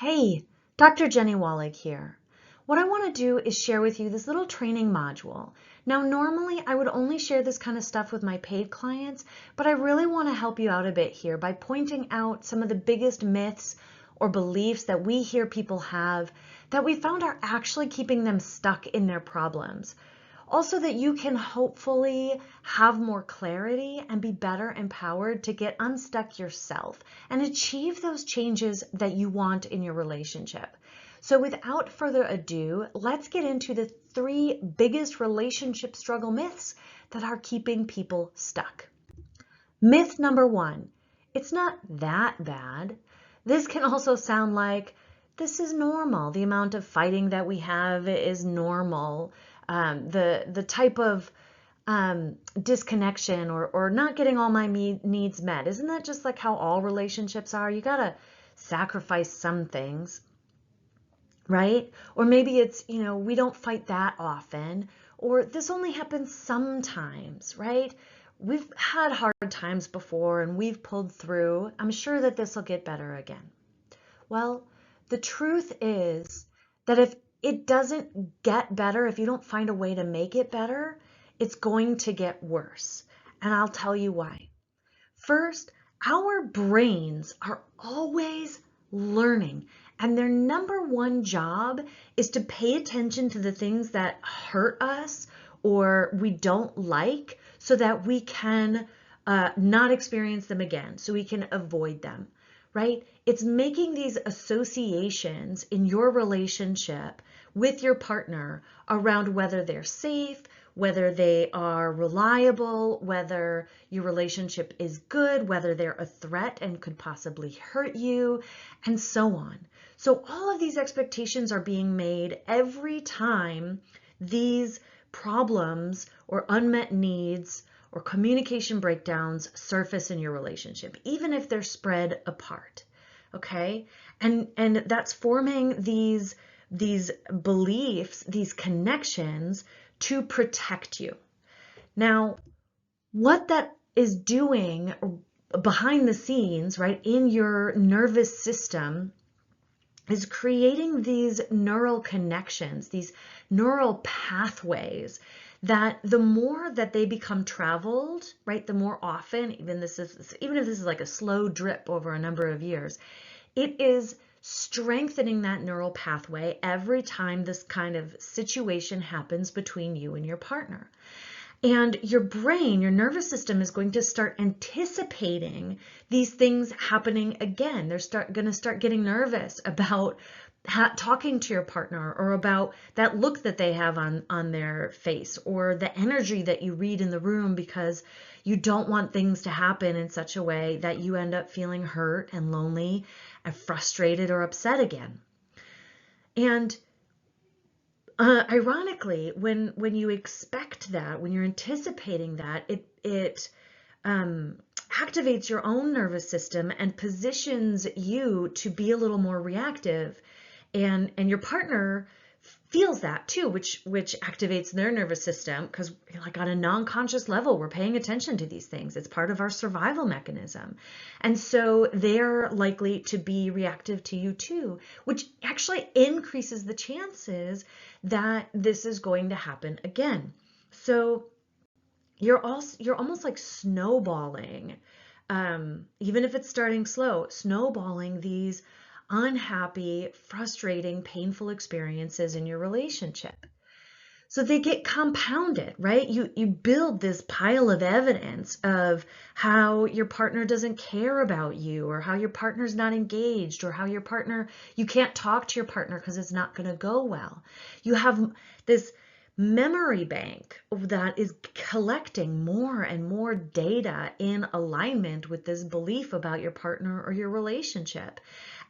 Hey, Dr. Jeni Wahlig here. What I want to do is share with you this little training module. Now, normally I would only share this kind of stuff with my paid clients, but I really want to help you out a bit here by pointing out some of the biggest myths or beliefs that we hear people have that we found are actually keeping them stuck in their problems. Also, that you can hopefully have more clarity and be better empowered to get unstuck yourself and achieve those changes that you want in your relationship. So without further ado, let's get into the 3 biggest relationship struggle myths that are keeping people stuck. Myth number 1, it's not that bad. This can also sound like, this is normal. The amount of fighting that we have is normal. The type of disconnection or not getting all my needs met. Isn't that just like how all relationships are? You gotta sacrifice some things, right? Or maybe it's, we don't fight that often, or this only happens sometimes, right? We've had hard times before and we've pulled through. I'm sure that this will get better again. Well, the truth is that if it doesn't get better, if you don't find a way to make it better, it's going to get worse. And I'll tell you why. First, our brains are always learning, and their number one job is to pay attention to the things that hurt us or we don't like so that we can not experience them again, so we can avoid them. Right? It's making these associations in your relationship with your partner around whether they're safe, whether they are reliable, whether your relationship is good, whether they're a threat and could possibly hurt you, and so on. So all of these expectations are being made every time these problems or unmet needs or communication breakdowns surface in your relationship, even if they're spread apart, okay? And that's forming these beliefs, these connections to protect you. Now, what that is doing behind the scenes, right, in your nervous system is creating these neural connections, these neural pathways that the more that they become traveled, right, the more often, even if this is like a slow drip over a number of years, it is strengthening that neural pathway every time this kind of situation happens between you and your partner. And your brain, your nervous system is going to start anticipating these things happening again. They're going to start getting nervous about talking to your partner or about that look that they have on their face or the energy that you read in the room because you don't want things to happen in such a way that you end up feeling hurt and lonely and frustrated or upset again. And ironically, when you expect that, when you're anticipating that, it activates your own nervous system and positions you to be a little more reactive, and your partner feels that too, which activates their nervous system because, like, on a non-conscious level, we're paying attention to these things. It's part of our survival mechanism. And so they're likely to be reactive to you too, which actually increases the chances that this is going to happen again. So you're almost like snowballing, even if it's starting slow, snowballing these unhappy, frustrating, painful experiences in your relationship. So they get compounded, right? You build this pile of evidence of how your partner doesn't care about you, or how your partner's not engaged, or how you can't talk to your partner because it's not going to go well. You have this memory bank that is collecting more and more data in alignment with this belief about your partner or your relationship.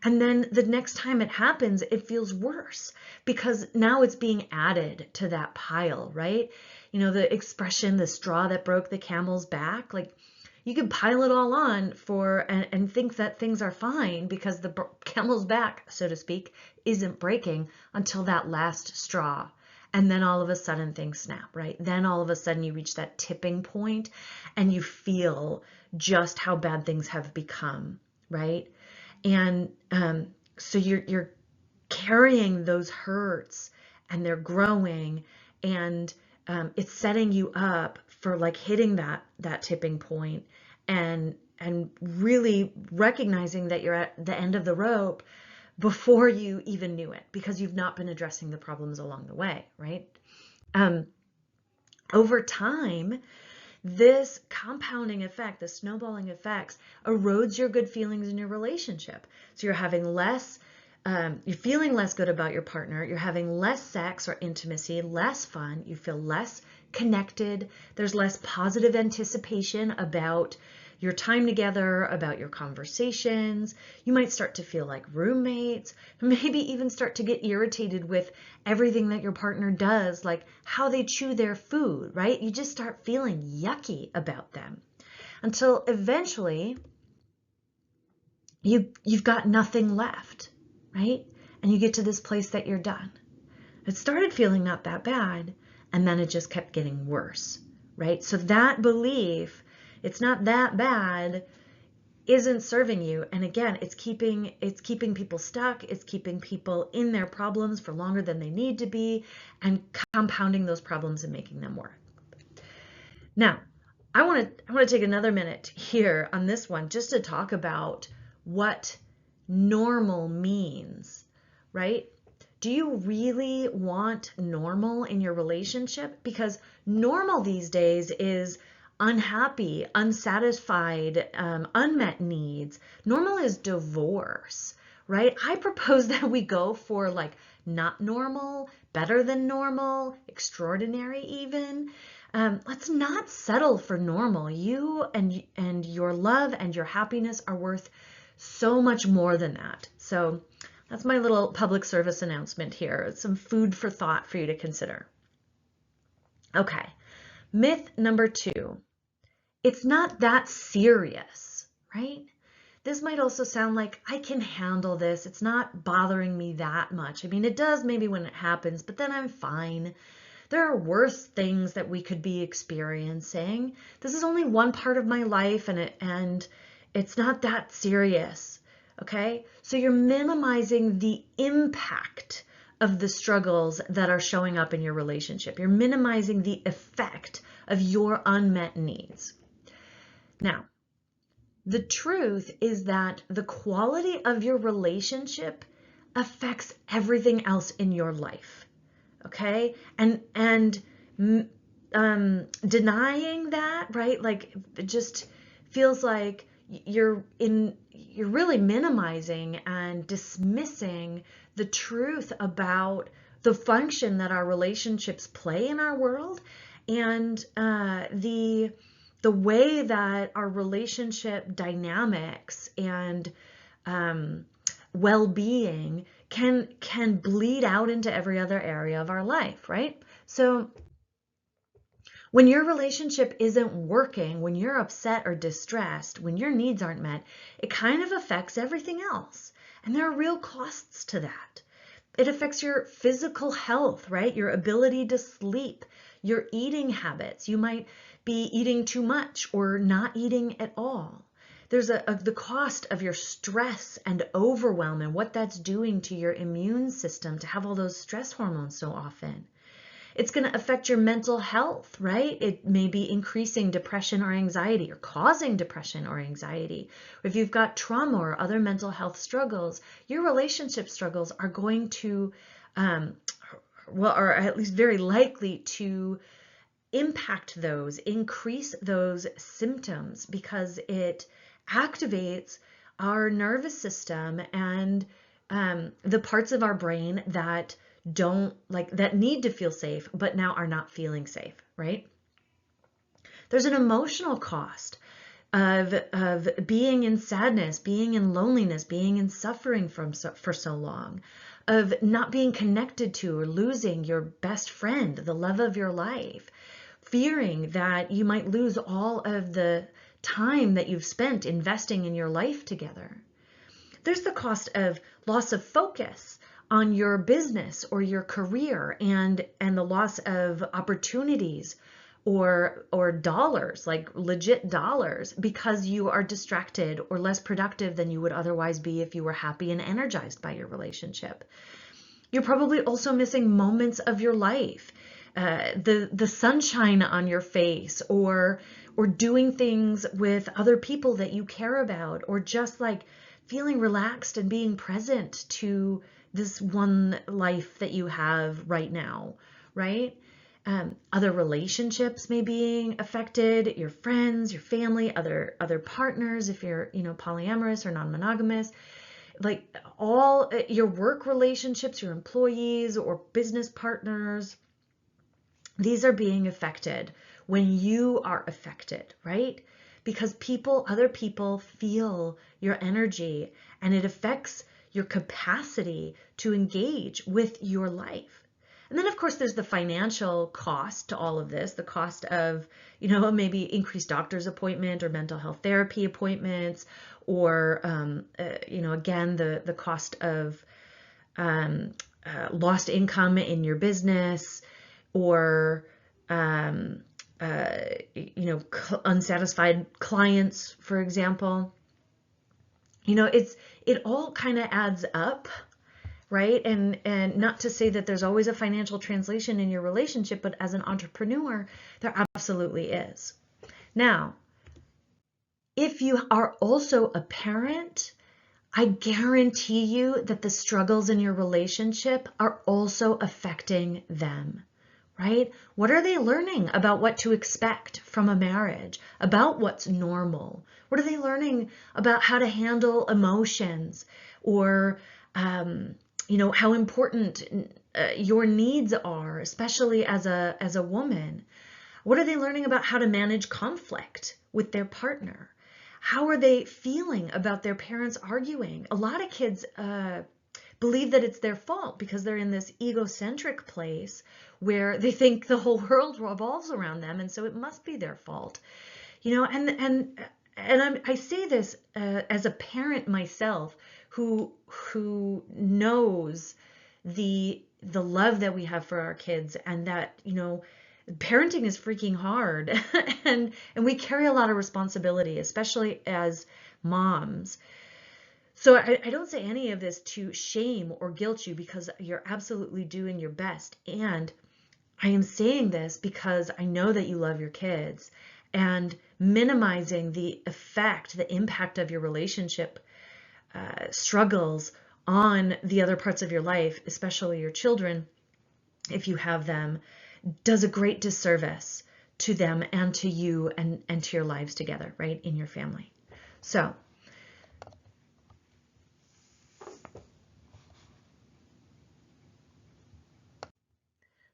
And then the next time it happens, it feels worse because now it's being added to that pile, right? The expression, the straw that broke the camel's back, like, you can pile it all on and think that things are fine because the camel's back, so to speak, isn't breaking until that last straw. And then all of a sudden things snap, right? Then all of a sudden you reach that tipping point and you feel just how bad things have become, right? And So you're carrying those hurts, and they're growing, and it's setting you up for like hitting that tipping point, and really recognizing that you're at the end of the rope before you even knew it, because you've not been addressing the problems along the way, right? Over time, this compounding effect, the snowballing effects, erodes your good feelings in your relationship. So you're having less, you're feeling less good about your partner. You're having less sex or intimacy, less fun. You feel less connected. There's less positive anticipation about your time together, about your conversations. You might start to feel like roommates, maybe even start to get irritated with everything that your partner does, like how they chew their food, right? You just start feeling yucky about them until eventually you've got nothing left, right? And you get to this place that you're done. It started feeling not that bad, and then it just kept getting worse, right? So that belief, it's not that bad, isn't serving you. And again, it's keeping people stuck. It's keeping people in their problems for longer than they need to be, and compounding those problems and making them worse. Now, I want to take another minute here on this one just to talk about what normal means, right? Do you really want normal in your relationship? Because normal these days is unhappy, unsatisfied, unmet needs. Normal is divorce, right? I propose that we go for like not normal, better than normal, extraordinary even. Let's not settle for normal. You and your love and your happiness are worth so much more than that. So that's my little public service announcement here. It's some food for thought for you to consider. Okay, myth number 2. It's not that serious, right? This might also sound like I can handle this. It's not bothering me that much. I mean, it does maybe when it happens, but then I'm fine. There are worse things that we could be experiencing. This is only one part of my life, and it's not that serious. Okay? So you're minimizing the impact of the struggles that are showing up in your relationship. You're minimizing the effect of your unmet needs. Now, the truth is that the quality of your relationship affects everything else in your life. Okay? And denying that, right? Like, it just feels like you're really minimizing and dismissing the truth about the function that our relationships play in our world, and the way that our relationship dynamics and well-being can bleed out into every other area of our life, right? So when your relationship isn't working, when you're upset or distressed, when your needs aren't met, it kind of affects everything else. And there are real costs to that. It affects your physical health, right? Your ability to sleep, your eating habits. You might be eating too much or not eating at all. There's the cost of your stress and overwhelm and what that's doing to your immune system to have all those stress hormones so often. It's going to affect your mental health, right? It may be increasing depression or anxiety, or causing depression or anxiety. If you've got trauma or other mental health struggles, your relationship struggles are going to, or at least very likely to impact those, increase those symptoms, because it activates our nervous system and the parts of our brain that that need to feel safe, but now are not feeling safe, right? There's an emotional cost of being in sadness, being in loneliness, being in suffering for so long, of not being connected to or losing your best friend, the love of your life, fearing that you might lose all of the time that you've spent investing in your life together. There's the cost of loss of focus on your business or your career, and the loss of opportunities or dollars, like legit dollars, because you are distracted or less productive than you would otherwise be if you were happy and energized by your relationship. You're probably also missing moments of your life, the sunshine on your face, or doing things with other people that you care about, or just like feeling relaxed and being present to this one life that you have right now, right? Other relationships may be affected, your friends, your family, other partners, if you're, polyamorous or non-monogamous, like all your work relationships, your employees or business partners, these are being affected when you are affected, right? Because other people feel your energy, and it affects your capacity to engage with your life. And then, of course, there's the financial cost to all of this, the cost of, maybe increased doctor's appointment or mental health therapy appointments, or, again, the cost of lost income in your business, or, unsatisfied clients, for example. It all kind of adds up, right? And not to say that there's always a financial translation in your relationship, but as an entrepreneur, there absolutely is. Now, if you are also a parent, I guarantee you that the struggles in your relationship are also affecting them, right? What are they learning about what to expect from a marriage, about what's normal? What are they learning about how to handle emotions, or how important your needs are, especially as a woman? What are they learning about how to manage conflict with their partner? How are they feeling about their parents arguing? A lot of kids believe that it's their fault because they're in this egocentric place where they think the whole world revolves around them, and so it must be their fault. I say this as a parent myself, who knows the love that we have for our kids, and that parenting is freaking hard, and we carry a lot of responsibility, especially as moms. So I don't say any of this to shame or guilt you, because you're absolutely doing your best. And I am saying this because I know that you love your kids, and minimizing the effect, the impact of your relationship struggles on the other parts of your life, especially your children, if you have them, does a great disservice to them and to you, and to your lives together, right, in your family. So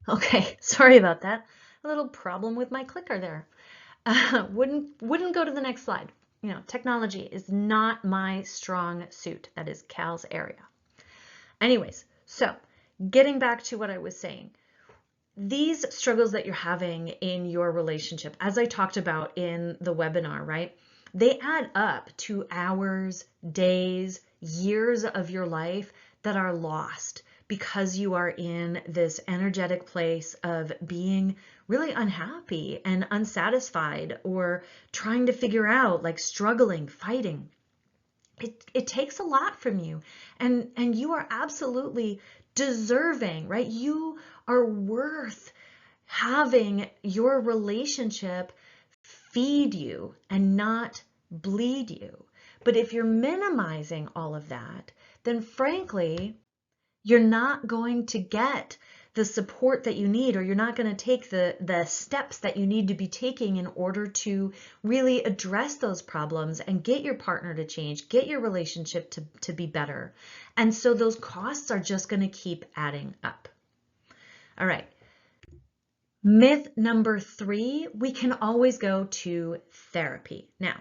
okay, sorry about that. A little problem with my clicker there. Wouldn't go to the next slide. Technology is not my strong suit. That is Cal's area. Anyways, so getting back to what I was saying, these struggles that you're having in your relationship, as I talked about in the webinar, right? They add up to hours, days, years of your life that are lost because you are in this energetic place of being really unhappy and unsatisfied, or trying to figure out, like struggling, fighting. It takes a lot from you, and you are absolutely deserving, right? You are worth having your relationship feed you and not bleed you. But if you're minimizing all of that, then frankly, you're not going to get the support that you need, or you're not going to take the steps that you need to be taking in order to really address those problems and get your partner to change, get your relationship to be better. And so those costs are just going to keep adding up. All right. Myth number 3, we can always go to therapy. Now,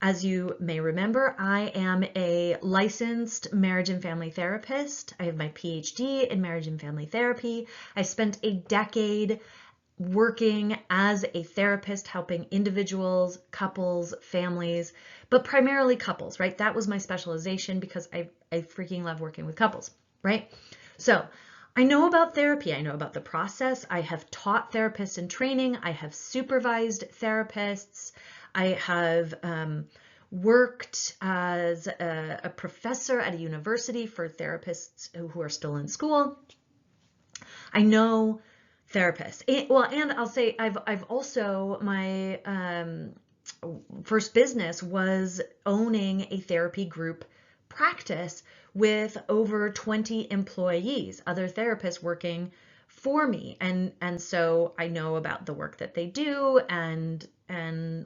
as you may remember, I am a licensed marriage and family therapist. I have my PhD in marriage and family therapy. I spent a decade working as a therapist, helping individuals, couples, families, but primarily couples, right? That was my specialization because I freaking love working with couples, right? So I know about therapy. I know about the process. I have taught therapists in training. I have supervised therapists. I have worked as a professor at a university for therapists who are still in school. I know therapists. And I'll say I've also, my first business was owning a therapy group practice with over 20 employees, other therapists working for me. And so I know about the work that they do and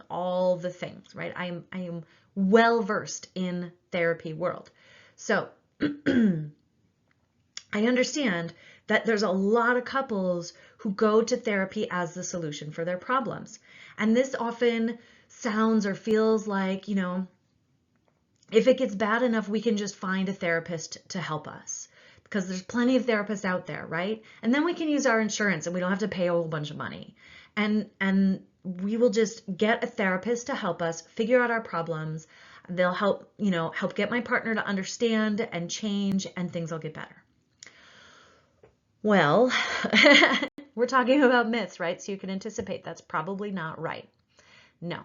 all the things, right? I am well versed in therapy world. So I understand that there's a lot of couples who go to therapy as the solution for their problems. And this often sounds or feels like, if it gets bad enough, we can just find a therapist to help us because there's plenty of therapists out there, right? And then we can use our insurance and we don't have to pay a whole bunch of money. And we will just get a therapist to help us figure out our problems. They'll help get my partner to understand and change, and things will get better. Well, we're talking about myths, right? So you can anticipate that's probably not right. No.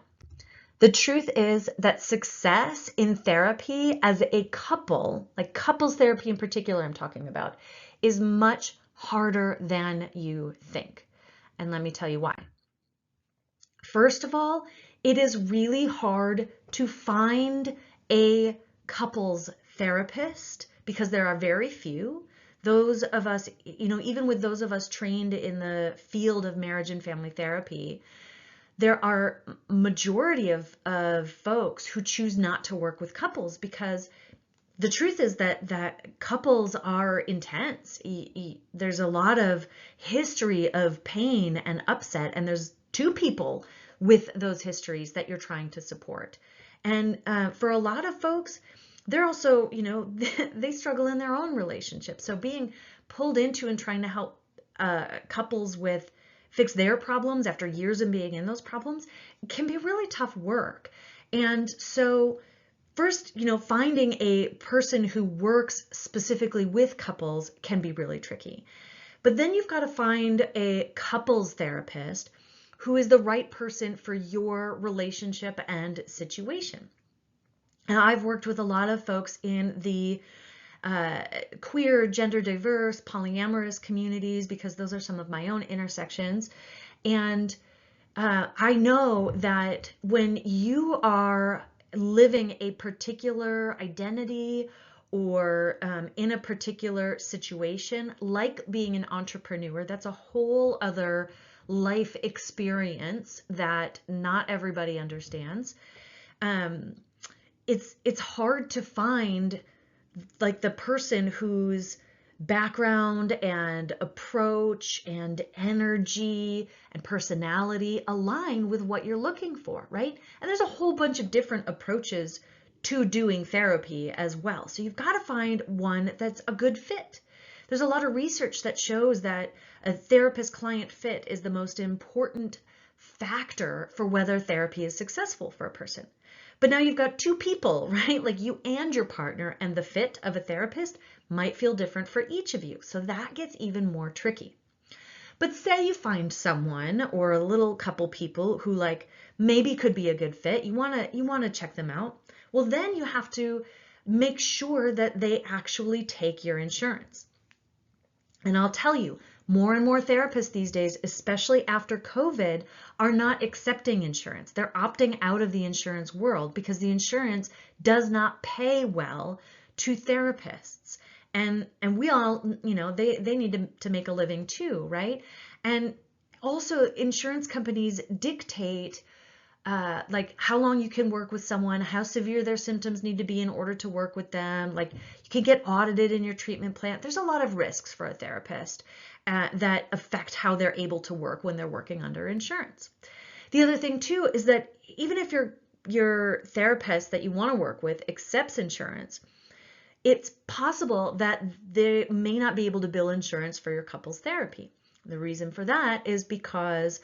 The truth is that success in therapy as a couple, like couples therapy in particular I'm talking about, is much harder than you think. And let me tell you why. First of all, it is really hard to find a couples therapist because there are very few. Those of us, even with those of us trained in the field of marriage and family therapy, there are majority of folks who choose not to work with couples because the truth is that couples are intense. There's a lot of history of pain and upset, and there's two people with those histories that you're trying to support. And for a lot of folks, they're also, they struggle in their own relationships. So being pulled into and trying to help couples fix their problems after years of being in those problems can be really tough work. And so first, finding a person who works specifically with couples can be really tricky. But then you've got to find a couples therapist who is the right person for your relationship and situation. And I've worked with a lot of folks in the queer, gender diverse, polyamorous communities because those are some of my own intersections. And I know that when you are living a particular identity or in a particular situation, like being an entrepreneur, that's a whole other life experience that not everybody understands. It's hard to find like the person whose background and approach and energy and personality align with what you're looking for, right? And there's a whole bunch of different approaches to doing therapy as well. So you've got to find one that's a good fit. There's a lot of research that shows that a therapist-client fit is the most important factor for whether therapy is successful for a person. But now you've got two people, right? Like you and your partner, and the fit of a therapist might feel different for each of you. So that gets even more tricky. But say you find someone or a little couple people who like maybe could be a good fit. You want to check them out. Well, then you have to make sure that they actually take your insurance. And I'll tell you, more and more therapists these days, especially after COVID, are not accepting insurance. They're opting out of the insurance world because the insurance does not pay well to therapists. And we all, they need to make a living too, right? And also insurance companies dictate like how long you can work with someone, how severe their symptoms need to be in order to work with them. Like you can get audited in your treatment plan. There's a lot of risks for a therapist that affect how they're able to work when they're working under insurance. The other thing too is that even if your therapist that you want to work with accepts insurance, it's possible that they may not be able to bill insurance for your couples therapy. The reason for that is because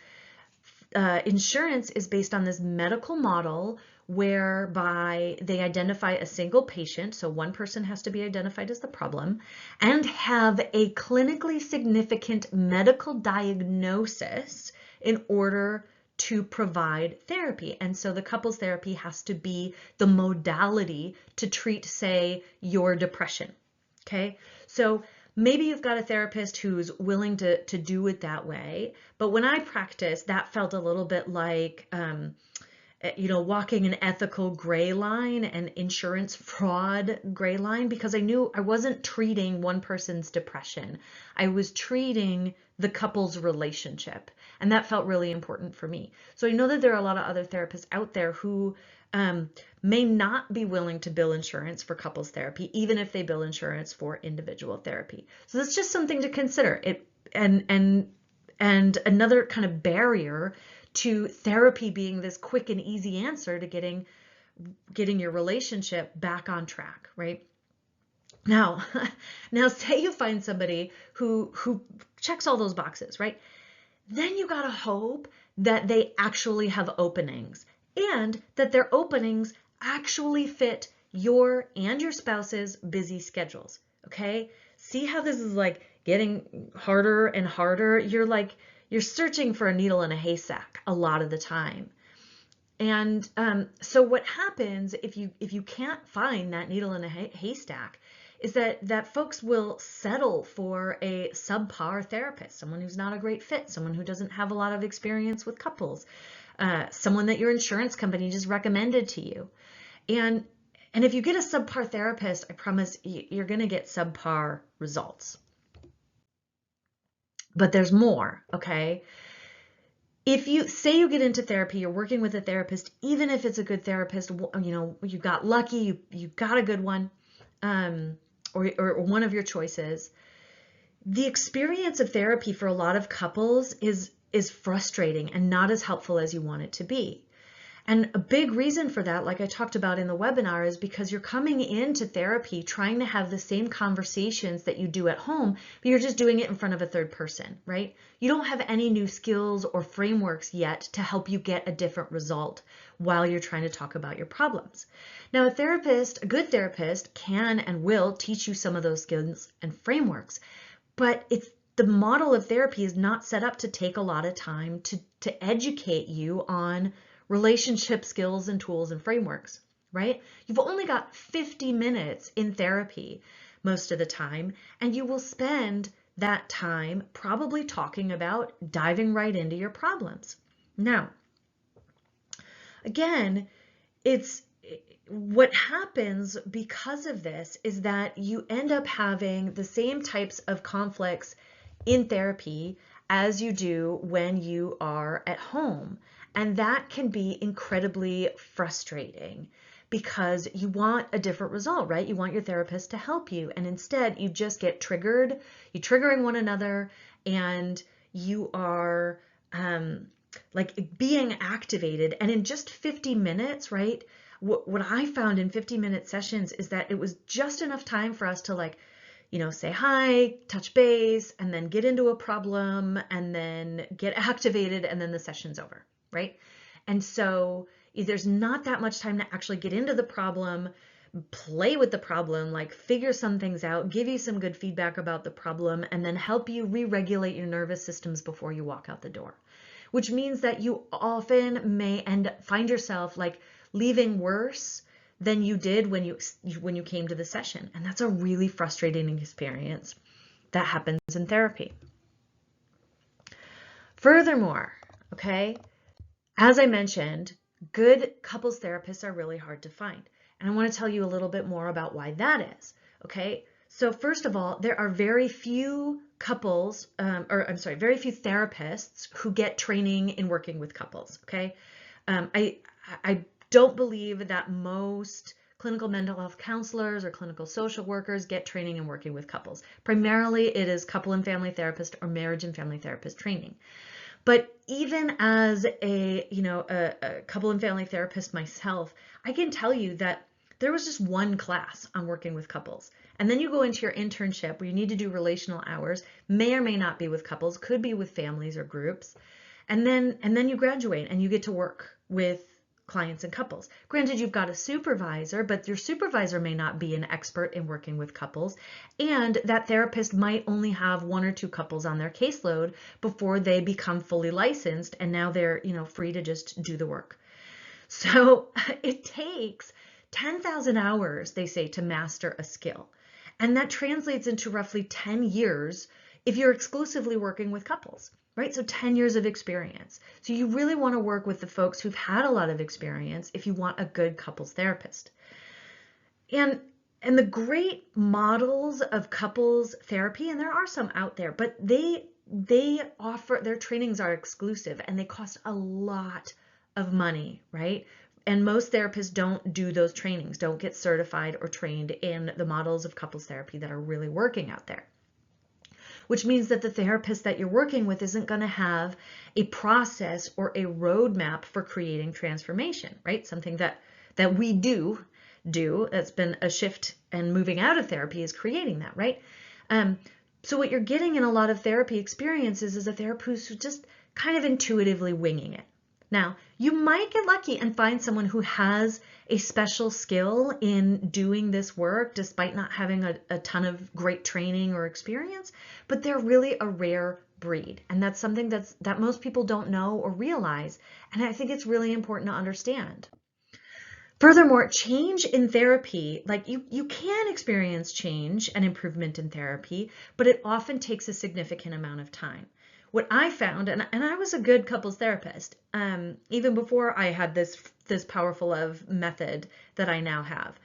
insurance is based on this medical model whereby they identify a single patient, so one person has to be identified as the problem, and have a clinically significant medical diagnosis in order to provide therapy. And so the couples therapy has to be the modality to treat, say, your depression. Okay, so maybe you've got a therapist who's willing to do it that way, but when I practiced, that felt a little bit like walking an ethical gray line and insurance fraud gray line, because I knew I wasn't treating one person's depression. I was treating the couple's relationship, and that felt really important for me. So I know that there are a lot of other therapists out there who may not be willing to bill insurance for couples therapy, even if they bill insurance for individual therapy. So that's just something to consider. And another kind of barrier to therapy being this quick and easy answer to getting your relationship back on track, right? Now say you find somebody who checks all those boxes, right? Then you gotta hope that they actually have openings, and that their openings actually fit your and your spouse's busy schedules, okay? See how this is like getting harder and harder? You're searching for a needle in a haystack a lot of the time. And so what happens if you can't find that needle in a haystack is that folks will settle for a subpar therapist, someone who's not a great fit, someone who doesn't have a lot of experience with couples, someone that your insurance company just recommended to you. And if you get a subpar therapist, I promise you're going to get subpar results. But there's more, okay? If you say you get into therapy, you're working with a therapist, even if it's a good therapist, you got lucky, you got a good one, or one of your choices. The experience of therapy for a lot of couples is frustrating and not as helpful as you want it to be. And a big reason for that, like I talked about in the webinar, is because you're coming into therapy trying to have the same conversations that you do at home, but you're just doing it in front of a third person, right? You don't have any new skills or frameworks yet to help you get a different result while you're trying to talk about your problems. Now, a good therapist can and will teach you some of those skills and frameworks, but the model of therapy is not set up to take a lot of time to educate you on relationship skills and tools and frameworks, right? You've only got 50 minutes in therapy most of the time, and you will spend that time probably talking about diving right into your problems. Now, again, what happens because of this is that you end up having the same types of conflicts in therapy as you do when you are at home. And that can be incredibly frustrating because you want a different result, right? You want your therapist to help you. And instead you just get triggered, you're triggering one another, and you are like being activated. And in just 50 minutes, right? What I found in 50-minute sessions is that it was just enough time for us to say hi, touch base, and then get into a problem, and then get activated, and then the session's over, right? And so there's not that much time to actually get into the problem, play with the problem, like figure some things out, give you some good feedback about the problem, and then help you re-regulate your nervous systems before you walk out the door. Which means that you often may find yourself like leaving worse than you did when you came to the session. And that's a really frustrating experience that happens in therapy. Furthermore, okay, as I mentioned, good couples therapists are really hard to find. And I want to tell you a little bit more about why that is, okay? So first of all, there are very few very few therapists who get training in working with couples, okay? I don't believe that most clinical mental health counselors or clinical social workers get training in working with couples. Primarily, it is couple and family therapist or marriage and family therapist training. But even as a couple and family therapist myself, I can tell you that there was just one class on working with couples. And then you go into your internship where you need to do relational hours, may or may not be with couples, could be with families or groups. And then you graduate and you get to work with clients and couples. Granted, you've got a supervisor, but your supervisor may not be an expert in working with couples, and that therapist might only have 1 or 2 couples on their caseload before they become fully licensed, and now they're, free to just do the work. So it takes 10,000 hours, they say, to master a skill. And that translates into roughly 10 years if you're exclusively working with couples, right? So 10 years of experience. So you really want to work with the folks who've had a lot of experience if you want a good couples therapist. And the great models of couples therapy, and there are some out there, but they offer, their trainings are exclusive and they cost a lot of money, right? And most therapists don't do those trainings, don't get certified or trained in the models of couples therapy that are really working out there. Which means that the therapist that you're working with isn't going to have a process or a roadmap for creating transformation, right? Something that we do, that's been a shift and moving out of therapy is creating that, right? So what you're getting in a lot of therapy experiences is a therapist who's just kind of intuitively winging it. Now, you might get lucky and find someone who has a special skill in doing this work despite not having a ton of great training or experience, but they're really a rare breed. And that's something that most people don't know or realize. And I think it's really important to understand. Furthermore, change in therapy, like you can experience change and improvement in therapy, but it often takes a significant amount of time. What I found, and I was a good couples therapist, even before I had this powerful of method that I now have.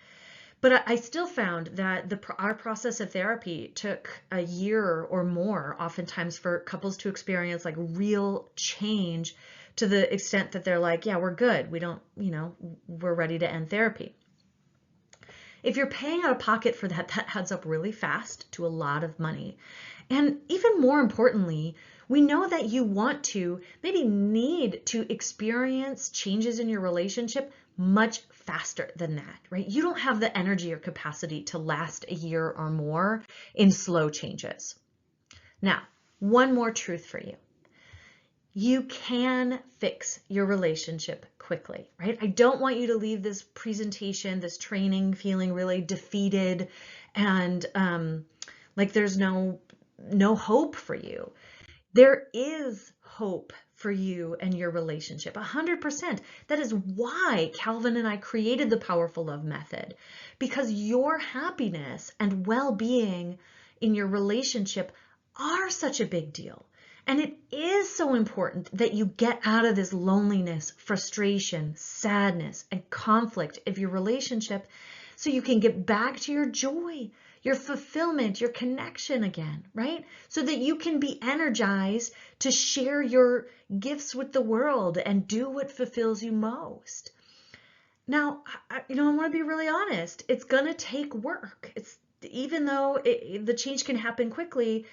But I still found that our process of therapy took a year or more, oftentimes, for couples to experience like real change to the extent that they're like, yeah, we're good. We don't, we're ready to end therapy. If you're paying out of pocket for that, that adds up really fast to a lot of money. And even more importantly, we know that you want to, maybe need to experience changes in your relationship much faster than that, right? You don't have the energy or capacity to last a year or more in slow changes. Now, one more truth for you. You can fix your relationship quickly, right? I don't want you to leave this presentation, this training, feeling really defeated and like there's no hope for you. There is hope for you and your relationship, 100%. That is why Calvin and I created the Powerful Love Method, because your happiness and well-being in your relationship are such a big deal. And it is so important that you get out of this loneliness, frustration, sadness, and conflict of your relationship so you can get back to your joy, your fulfillment, your connection again, right? So that you can be energized to share your gifts with the world and do what fulfills you most. Now, I want to be really honest. It's going to take work. Even though the change can happen quickly,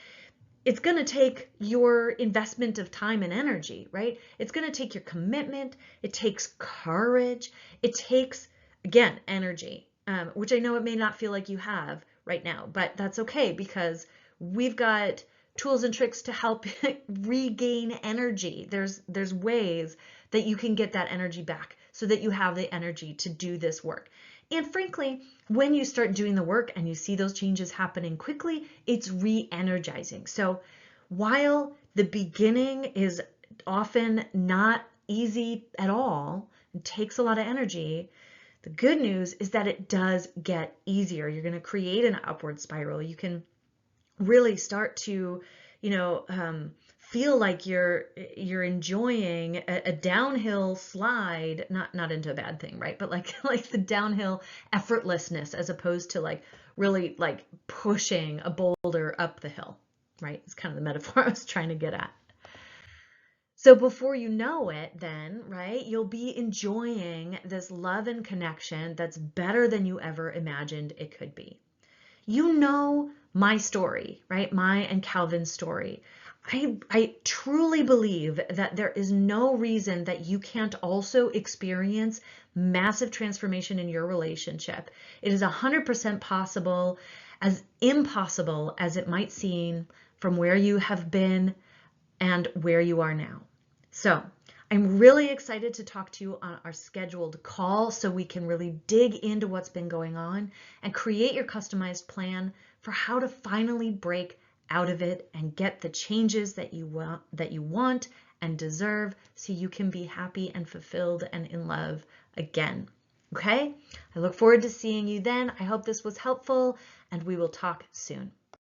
it's going to take your investment of time and energy, right? It's going to take your commitment. It takes courage. It takes, again, energy, which I know it may not feel like you have right now, but that's okay because we've got tools and tricks to help regain energy. There's ways that you can get that energy back so that you have the energy to do this work. And frankly, when you start doing the work and you see those changes happening quickly, it's re-energizing. So while the beginning is often not easy at all, it takes a lot of energy, the good news is that it does get easier. You're going to create an upward spiral. You can really start to, feel like you're enjoying a downhill slide, not into a bad thing, right? But like the downhill effortlessness as opposed to like really like pushing a boulder up the hill, right? It's kind of the metaphor I was trying to get at. So before you know it, then, right, you'll be enjoying this love and connection that's better than you ever imagined it could be. You know my story, right? My and Calvin's story. I truly believe that there is no reason that you can't also experience massive transformation in your relationship. It is 100% possible, as impossible as it might seem from where you have been and where you are now. So I'm really excited to talk to you on our scheduled call so we can really dig into what's been going on and create your customized plan for how to finally break out of it and get the changes that you want and deserve so you can be happy and fulfilled and in love again. Okay? I look forward to seeing you then. I hope this was helpful, and we will talk soon.